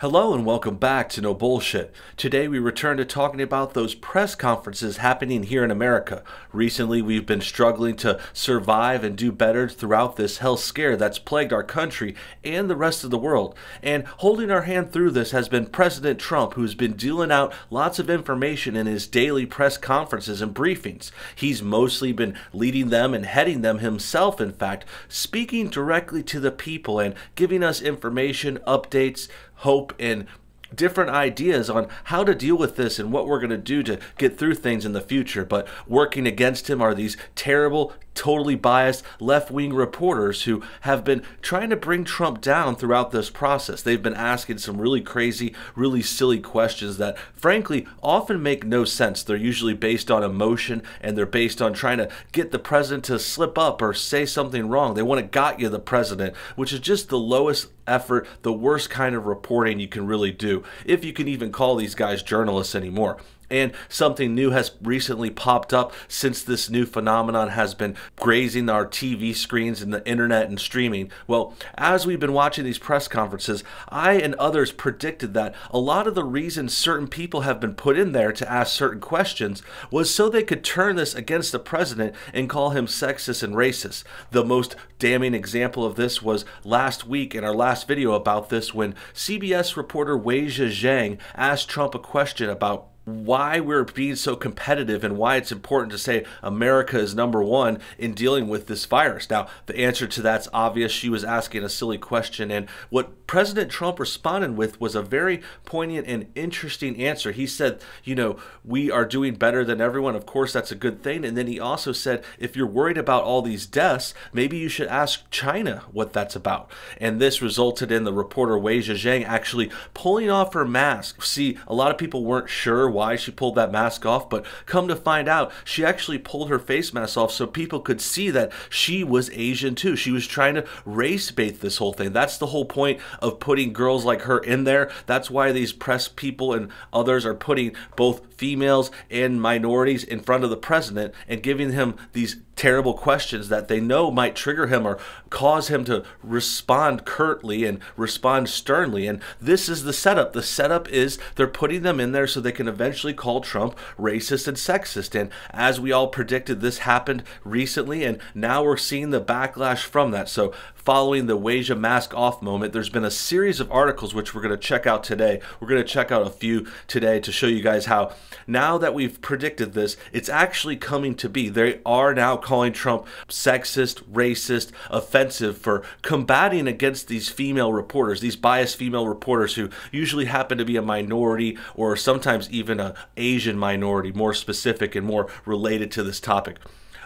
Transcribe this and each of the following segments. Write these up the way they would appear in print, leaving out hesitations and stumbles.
Hello and welcome back to No Bullshit. Today we return to talking about those press conferences happening here in America. Recently we've been struggling to survive and do better throughout this health scare that's plagued our country and the rest of the world. And holding our hand through this has been President Trump, who's been dealing out lots of information in his daily press conferences and briefings. He's mostly been leading them and heading them himself, in fact, speaking directly to the people and giving us information, updates, hope, and different ideas on how to deal with this and what we're going to do to get through things in the future. But working against him are these terrible, totally biased left-wing reporters who have been trying to bring Trump down throughout this process. They've been asking some really crazy, really silly questions that frankly often make no sense. They're usually based on emotion, and they're based on trying to get the president to slip up or say something wrong. They want to got you the president, which is just the lowest effort, the worst kind of reporting you can really do, if you can even call these guys journalists anymore. And something new has recently popped up since this new phenomenon has been grazing our TV screens and the internet and streaming. Well, as we've been watching these press conferences, I and others predicted that a lot of the reasons certain people have been put in there to ask certain questions was so they could turn this against the president and call him sexist and racist. The most damning example of this was last week in our last video about this, when CBS reporter Weijia Zhang asked Trump a question about why we're being so competitive and why it's important to say America is #1 in dealing with this virus. Now, the answer to that's obvious. She was asking a silly question, and what President Trump responded with was a very poignant and interesting answer. He said, we are doing better than everyone. Of course, that's a good thing. And then he also said, if you're worried about all these deaths, maybe you should ask China what that's about. And this resulted in the reporter Weijia Zhang actually pulling off her mask. See, a lot of people weren't sure why she pulled that mask off, but come to find out, she actually pulled her face mask off so people could see that she was Asian too. She was trying to race bait this whole thing. That's the whole point of putting girls like her in there. That's why these press people and others are putting both females and minorities in front of the president and giving him these terrible questions that they know might trigger him or cause him to respond curtly and respond sternly. And this is the setup. The setup is they're putting them in there so they can eventually call Trump racist and sexist. And as we all predicted, this happened recently, and now we're seeing the backlash from that. So following the Weijia mask off moment, there's been a series of articles which we're going to check out today. We're going to check out a few today to show you guys how, now that we've predicted this, it's actually coming to be. They are now calling Trump sexist, racist, offensive for combating against these female reporters, these biased female reporters who usually happen to be a minority or sometimes even an Asian minority, more specific and more related to this topic.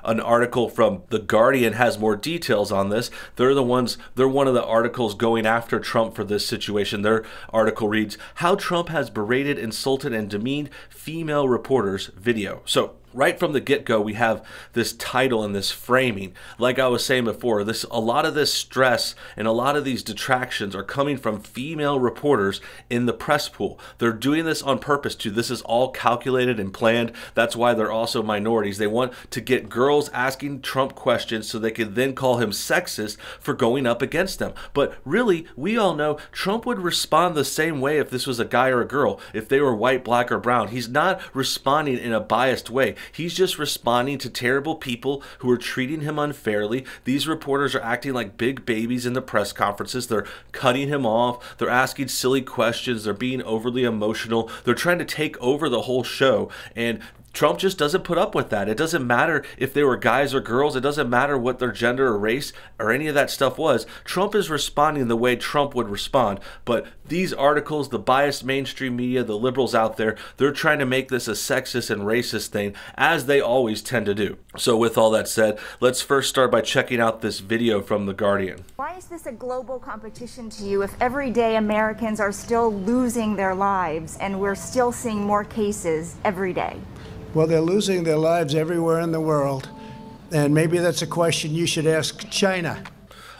An article from The Guardian has more details on this. They're one of the articles going after Trump for this situation. Their article reads, "How Trump Has Berated, Insulted, and Demeaned Female Reporters Video." So right from the get-go, we have this title and this framing. Like I was saying before, a lot of this stress and a lot of these detractions are coming from female reporters in the press pool. They're doing this on purpose too. This is all calculated and planned. That's why they're also minorities. They want to get girls asking Trump questions so they can then call him sexist for going up against them. But really, we all know Trump would respond the same way if this was a guy or a girl, if they were white, black, or brown. He's not responding in a biased way. He's just responding to terrible people who are treating him unfairly. These reporters are acting like big babies in the press conferences. They're cutting him off. They're asking silly questions. They're being overly emotional. They're trying to take over the whole show. And Trump just doesn't put up with that. It doesn't matter if they were guys or girls. It doesn't matter what their gender or race or any of that stuff was. Trump is responding the way Trump would respond. But these articles, the biased mainstream media, the liberals out there, they're trying to make this a sexist and racist thing, as they always tend to do. So with all that said, let's first start by checking out this video from The Guardian. Why is this a global competition to you if every day Americans are still losing their lives and we're still seeing more cases every day? Well, they're losing their lives everywhere in the world, and maybe that's a question you should ask China.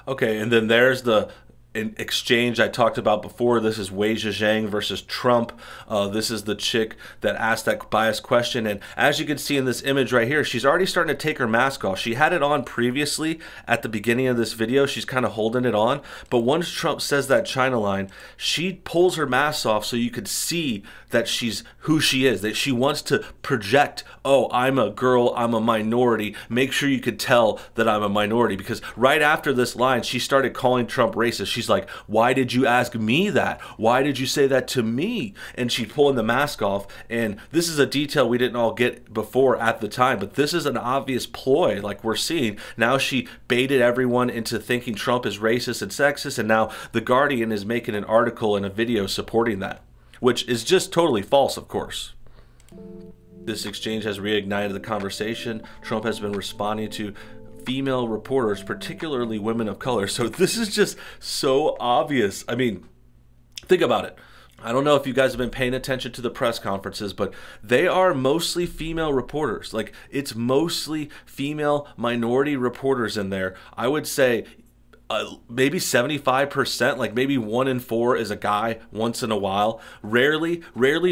Okay, and then there's the an exchange I talked about before. This is Wei Zhejiang versus Trump. This is the chick that asked that biased question. And as you can see in this image right here, she's already starting to take her mask off. She had it on previously at the beginning of this video. She's kind of holding it on. But once Trump says that China line, she pulls her mask off so you could see that she's who she is, that she wants to project, oh, I'm a girl, I'm a minority. Make sure you could tell that I'm a minority. Because right after this line, she started calling Trump racist. She's like, why did you ask me that? Why did you say that to me? And she's pulling the mask off. And this is a detail we didn't all get before at the time, but this is an obvious ploy like we're seeing. Now she baited everyone into thinking Trump is racist and sexist, and now The Guardian is making an article and a video supporting that, which is just totally false, of course. This exchange has reignited the conversation. Trump has been responding to female reporters, particularly women of color. So this is just so obvious. I mean, think about it. I don't know if you guys have been paying attention to the press conferences, but they are mostly female reporters. Like, it's mostly female minority reporters in there. I would say maybe 75%, like maybe 1 in 4 is a guy once in a while. Rarely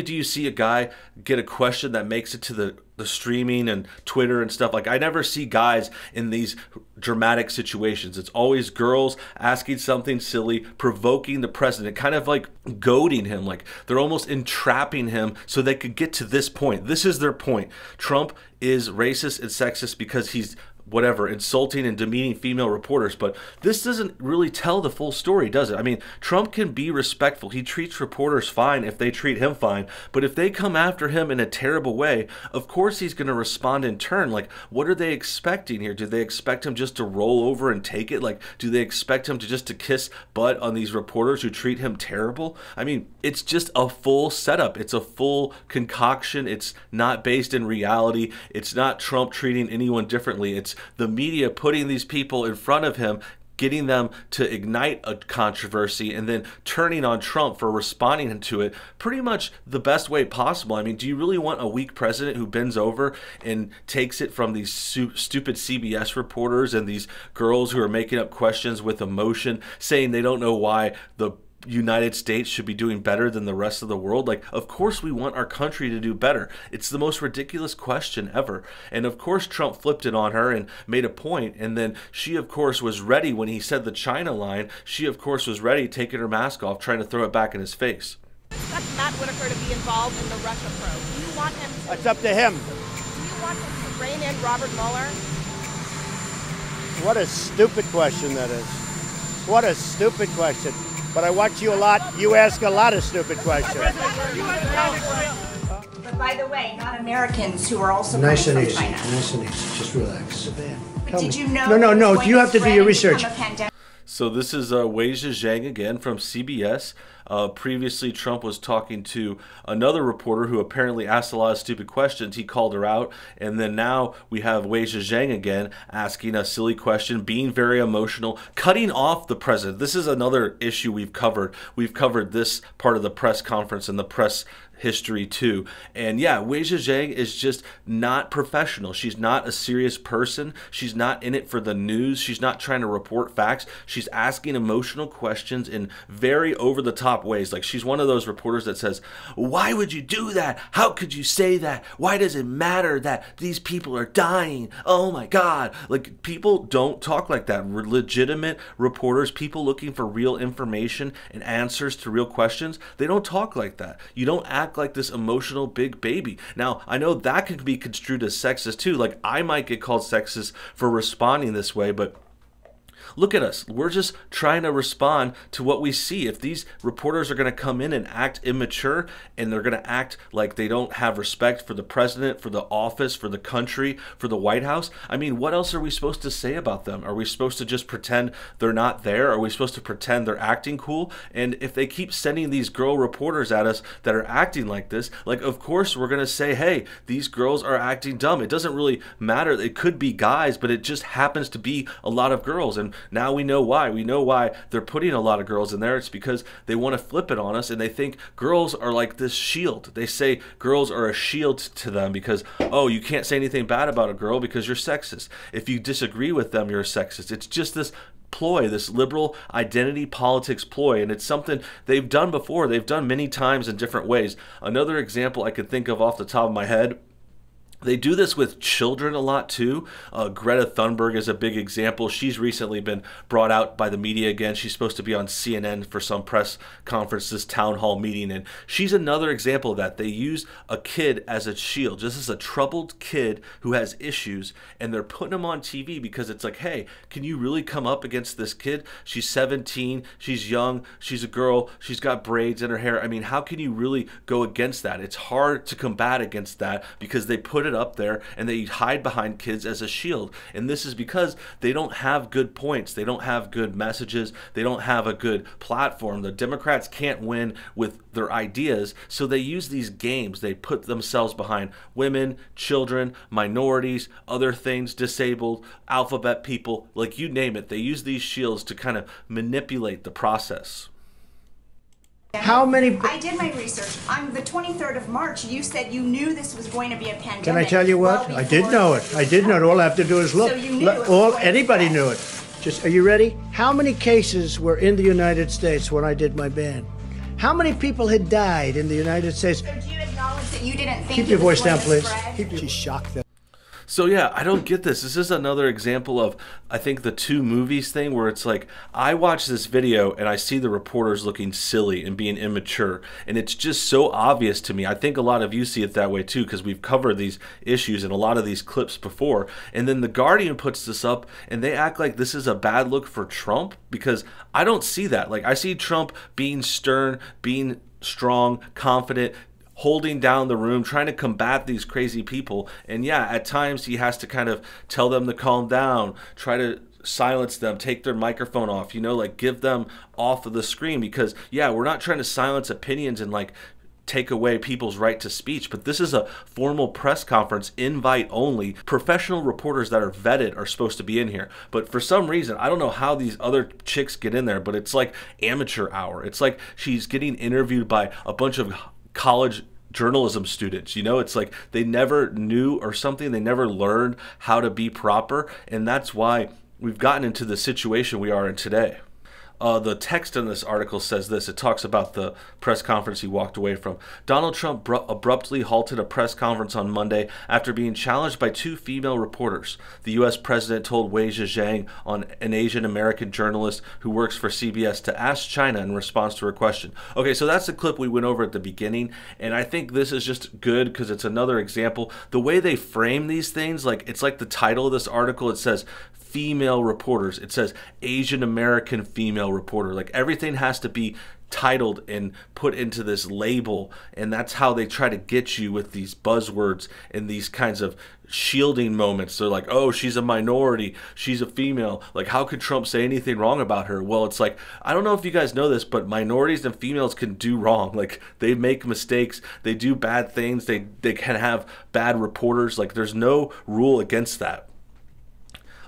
do you see a guy get a question that makes it to the streaming and Twitter and stuff. Like, I never see guys in these dramatic situations. It's always girls asking something silly, provoking the president, kind of like goading him. Like, they're almost entrapping him so they could get to this point. This is their point. Trump is racist and sexist because he's whatever, insulting and demeaning female reporters. But this doesn't really tell the full story, does it? I mean, Trump can be respectful. He treats reporters fine if they treat him fine. But if they come after him in a terrible way, of course he's going to respond in turn. Like, what are they expecting here? Do they expect him just to roll over and take it? Like, do they expect him to just to kiss butt on these reporters who treat him terrible? I mean, it's just a full setup. It's a full concoction. It's not based in reality. It's not Trump treating anyone differently. It's the media putting these people in front of him, getting them to ignite a controversy, and then turning on Trump for responding to it pretty much the best way possible. I mean, do you really want a weak president who bends over and takes it from these stupid CBS reporters and these girls who are making up questions with emotion, saying they don't know why the United States should be doing better than the rest of the world? Like, of course we want our country to do better. It's the most ridiculous question ever. And of course Trump flipped it on her and made a point, and then she of course was ready when he said the China line. She of course was ready, taking her mask off, trying to throw it back in his face. Expect Matt Whitaker to be involved in the Russia probe. Do you want him to? It's up to him. Do you want him to rein in Robert Mueller? What a stupid question that is. What a stupid question. But I watch you a lot. You ask a lot of stupid questions. But by the way, not Americans who are also Nice and coming easy. from China. Nice and easy. Just relax. But did you know? No. You have to do your research. So this is Wei Zhejiang again from CBS. Previously, Trump was talking to another reporter who apparently asked a lot of stupid questions. He called her out. And then now we have Wei Zhejiang again asking a silly question, being very emotional, cutting off the president. This is another issue we've covered. We've covered this part of the press conference and the press history too. And yeah, Wei Zhejiang is just not professional. She's not a serious person. She's not in it for the news. She's not trying to report facts. She's asking emotional questions in very over-the-top ways. Like, she's one of those reporters that says, why would you do that? How could you say that? Why does it matter that these people are dying? Oh my God. Like, people don't talk like that. Legitimate reporters, people looking for real information and answers to real questions, they don't talk like that. You don't act like this emotional big baby. Now, I know that could be construed as sexist too. Like, I might get called sexist for responding this way, but look at us. We're just trying to respond to what we see. If these reporters are going to come in and act immature, and they're going to act like they don't have respect for the president, for the office, for the country, for the White House, I mean, what else are we supposed to say about them? Are we supposed to just pretend they're not there? Are we supposed to pretend they're acting cool? And if they keep sending these girl reporters at us that are acting like this, like, of course we're going to say, hey, these girls are acting dumb. It doesn't really matter. It could be guys, but it just happens to be a lot of girls. And now we know why. We know why they're putting a lot of girls in there. It's because they want to flip it on us, and they think girls are like this shield. They say girls are a shield to them because, oh, you can't say anything bad about a girl because you're sexist. If you disagree with them, you're a sexist. It's just this ploy, this liberal identity politics ploy, and it's something they've done before. They've done many times in different ways. Another example I could think of off the top of my head, they do this with children a lot too. Greta Thunberg is a big example. She's recently been brought out by the media again. She's supposed to be on CNN for some press conference, this town hall meeting, and she's another example of that. They use a kid as a shield, just as a troubled kid who has issues, and they're putting him on TV because it's like, hey, can you really come up against this kid? She's 17, she's young, she's a girl, she's got braids in her hair. I mean, how can you really go against that? It's hard to combat against that because they put it up there and they hide behind kids as a shield. And this is because they don't have good points. They don't have good messages. They don't have a good platform. The Democrats can't win with their ideas, so they use these games. They put themselves behind women, children, minorities, other things, disabled, alphabet people, like you name it. They use these shields to kind of manipulate the process. How many? I did my research. On the 23rd of March, you said you knew this was going to be a pandemic. Can I tell you what? well I did before- know it. I did know it. All I have to do is look. So you knew it was Anybody going to knew it. Just, are you ready? How many cases were in the United States when I did my ban? How many people had died in the United States? So do you acknowledge that you didn't think Keep it your was voice going down, to please. spread? She's shocked that. So yeah, I don't get this. This is another example of, I think, the two movies thing where it's like, I watch this video and I see the reporters looking silly and being immature, and it's just so obvious to me. I think a lot of you see it that way too, because we've covered these issues in a lot of these clips before. And then The Guardian puts this up and they act like this is a bad look for Trump, because I don't see that. Like, I see Trump being stern, being strong, confident, holding down the room, trying to combat these crazy people. And yeah, at times he has to kind of tell them to calm down, try to silence them, take their microphone off, you know, like give them off of the screen, because yeah, we're not trying to silence opinions and like take away people's right to speech, but this is a formal press conference, invite only. Professional reporters that are vetted are supposed to be in here, but for some reason, I don't know how these other chicks get in there, but it's like amateur hour. It's like she's getting interviewed by a bunch of college journalism students, you know. It's like they never knew or something, they never learned how to be proper, and that's why we've gotten into the situation we are in today. The text in this article says this. It talks about the press conference he walked away from. Donald Trump abruptly halted a press conference on Monday after being challenged by two female reporters. The U.S. president told Wei Zhang, an Asian American journalist who works for CBS, to ask China in response to her question. Okay, so that's the clip we went over at the beginning, and I think this is just good because it's another example. The way they frame these things, like it's like the title of this article, it says female reporters. It says Asian American female reporter. Like everything has to be titled and put into this label, and that's how they try to get you with these buzzwords and these kinds of shielding moments. They're like, oh, she's a minority, she's a female, like how could Trump say anything wrong about her? Well, it's like, I don't know if you guys know this, but minorities and females can do wrong. Like they make mistakes, they do bad things, they can have bad reporters. Like there's no rule against that.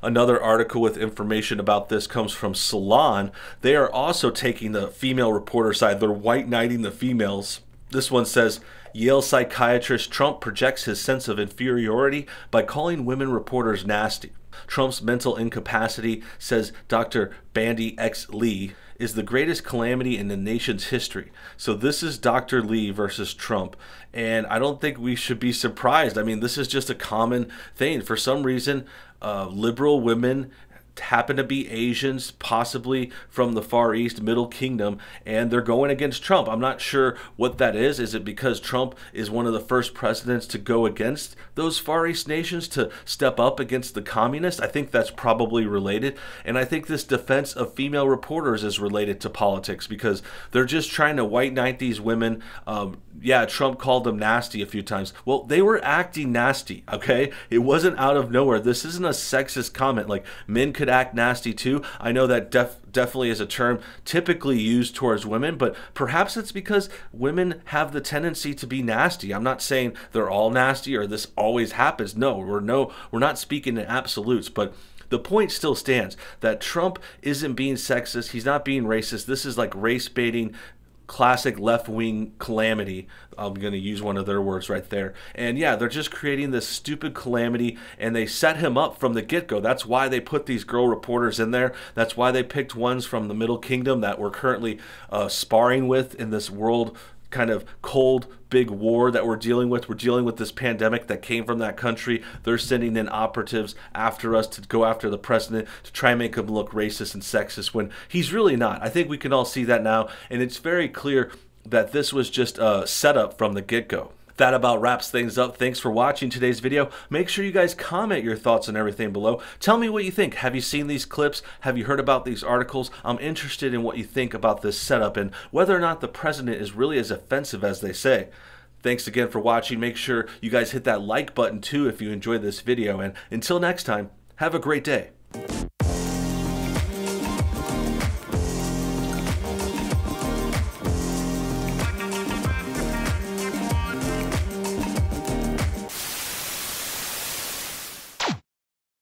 Another article with information about this comes from Salon. They are also taking the female reporter side. They're white knighting the females. This one says, Yale psychiatrist Trump projects his sense of inferiority by calling women reporters nasty. Trump's mental incapacity, says Dr. Bandy X. Lee, is the greatest calamity in the nation's history. So this is Dr. Lee versus Trump, and I don't think we should be surprised. I mean, this is just a common thing. For some reason, liberal women happen to be Asians, possibly from the Far East, Middle Kingdom, and they're going against Trump. I'm not sure what that is. Is it because Trump is one of the first presidents to go against those Far East nations, to step up against the communists? I think that's probably related, and I think this defense of female reporters is related to politics, because they're just trying to white knight these women. Yeah, Trump called them nasty a few times. Well, they were acting nasty, okay? It wasn't out of nowhere. This isn't a sexist comment. Like, men could act nasty too. I know that definitely is a term typically used towards women, but perhaps it's because women have the tendency to be nasty. I'm not saying they're all nasty or this always happens. No, we're not speaking in absolutes, but the point still stands that Trump isn't being sexist. He's not being racist. This is like race baiting, classic left-wing calamity. I'm going to use one of their words right there. And yeah, they're just creating this stupid calamity, and they set him up from the get-go. That's why they put these girl reporters in there. That's why they picked ones from the Middle Kingdom that we're currently sparring with in this world kind of cold big war that we're dealing with. We're dealing with this pandemic that came from that country. They're sending in operatives after us to go after the president to try and make him look racist and sexist when he's really not. I think we can all see that now, and it's very clear that this was just a setup from the get-go. That about wraps things up. Thanks for watching today's video. Make sure you guys comment your thoughts on everything below. Tell me what you think. Have you seen these clips? Have you heard about these articles? I'm interested in what you think about this setup and whether or not the president is really as offensive as they say. Thanks again for watching. Make sure you guys hit that like button too if you enjoyed this video. And until next time, have a great day.